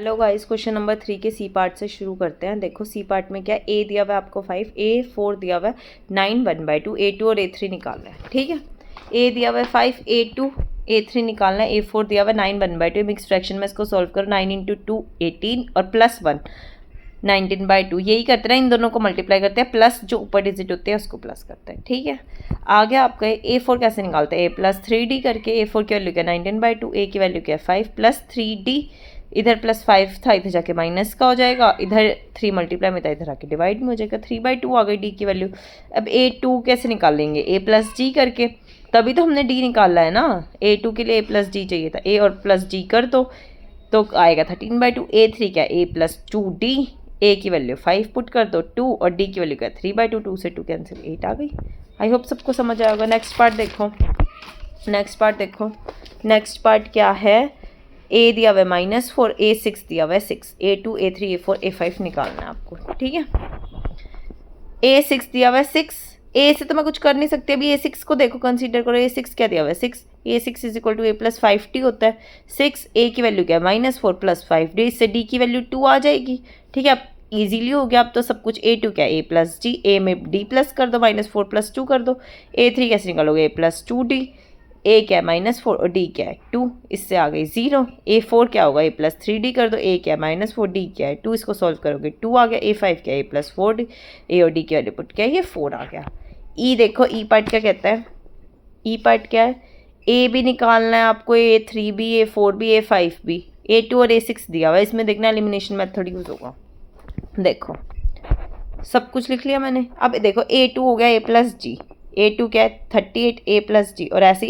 Hello guys, question number 3 के C part से शुरू करते हैं। देखो सी पार्ट में क्या, ए दिया हुआ है आपको 5, A4 दिया हुआ है 9, 1/2, A2 और A3 निकालना है। ठीक है, ए दिया हुआ है 5, A2 A3 निकालना है, A4 दिया हुआ है 9, 1/2। मिक्स फ्रैक्शन में इसको सॉल्व करो। 9 × 2 18 और +1 19/2। यही करते हैं, इन दोनों को मल्टीप्लाई करते हैं, प्लस जो ऊपर डिजिट होते हैं उसको प्लस करते हैं। ठीक है, आगे आपका A4 कैसे निकालते हैं, A+3D करके। A4 की वैल्यू क्या 19/2, A की वैल्यू क्या 5 + 3D, इधर +5 था, इधर जाके माइनस का हो जाएगा, इधर 3 मल्टीप्लाई में था, इधर आके डिवाइड में हो जाएगा। 3/2 आ गई D की वैल्यू। अब A2 कैसे निकालेंगे, A+G करके, तभी तो हमने D निकाला है ना। A2 के लिए A+D चाहिए था, A और +D कर दो तो आएगा 13/2। A3 क्या, A+2D, A की वैल्यू 5 पुट कर दो 2 और D की वैल्यू क्या 3/2, 2 से 2 कैंसिल 8 आ गई। आई होप सबको समझ आया होगा। नेक्स्ट पार्ट देखो, नेक्स्ट पार्ट क्या है, A दिया हुआ है -4, A6 दिया हुआ है 6, A2 A3 A4 A5 निकालना है आपको। ठीक है, A6 दिया हुआ है 6, A से तो मैं कुछ कर नहीं सकती, अभी A6 को देखो, कंसीडर करो। A6 क्या दिया हुआ है 6, A6 = A+5D होता है। 6 A की वैल्यू क्या है -4 + 5D, इससे D की वैल्यू 2 आ जाएगी। ठीक है, अब ईजिली हो गया। अब तो सब कुछ A2 क्या है A+D, A में D प्लस कर दो, -4 + 2 कर दो। A3 कैसे निकालोगे A+2D, A क्या है -4 और D क्या है 2, इससे आ गई 0। A4 क्या होगा A+3D कर दो, A क्या है -4, D क्या है 2, इसको सॉल्व करोगे 2 आ गया। A5 क्या है A+4D, A और D की वैल्यू पुट क्या है, ये 4 आ गया। E देखो, E पार्ट क्या कहता है, E पार्ट क्या है, A भी निकालना है आपको, A3B A4B A5B, A2 और A6 दिया हुआ है। इसमें देखना एलिमिनेशन मेथड यूज होगा। देखो सब कुछ लिख लिया मैंने। अब देखो A2 हो गया A+G, A2 क्या है 38 A+G, और ऐसे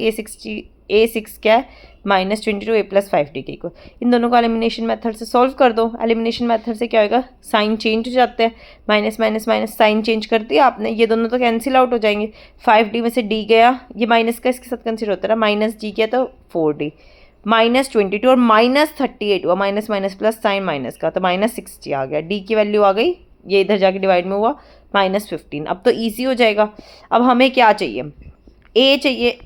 A6 क्या है -22 A+5D के। इन दोनों को एलिमिनेशन मेथड से सॉल्व कर दो। एलिमिनेशन मेथड से क्या होगा, साइन चेंज हो जाते हैं, minus minus minus, sign change कर दिया आपने, ये दोनों तो कैंसिल आउट हो जाएंगे। 5D में से D गया, ये माइनस का इसके साथ कंसिडर होता है, -G किया तो 4D, -22 और -38 हुआ, minus minus plus, sign minus का तो -60 आ गया। D की वैल्यू आ गई, ये इधर जाके डिवाइड में हुआ -15। अब तो इजी हो जाएगा। अब हमें क्या चाहिए, A चाहिए,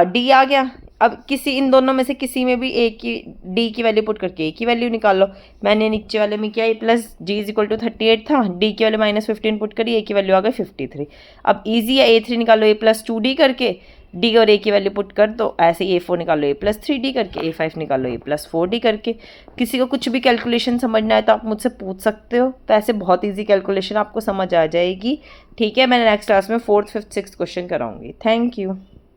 D आ गया। अब किसी इन दोनों में से किसी में भी D की वैल्यू पुट करके A की वैल्यू निकाल लो। मैंने नीचे वाले में किया, A+G = 38 था, D की वैल्यू -15 पुट करी, A की वैल्यू आ गई 53। अब ईजी है, A3 निकालो A+2D करके, D और A की वैल्यू पुट कर दो। ऐसे A4 निकालो A+3D करके, A5 निकालो A+4D करके। किसी को कुछ भी कैलकुलेशन समझना है तो आप मुझसे पूछ सकते हो, तो ऐसे बहुत ईजी कैलकुलेशन आपको समझ आ जाएगी। ठीक है, मैंने नेक्स्ट क्लास में 4th 5th 6th question कराऊंगी। Thank you.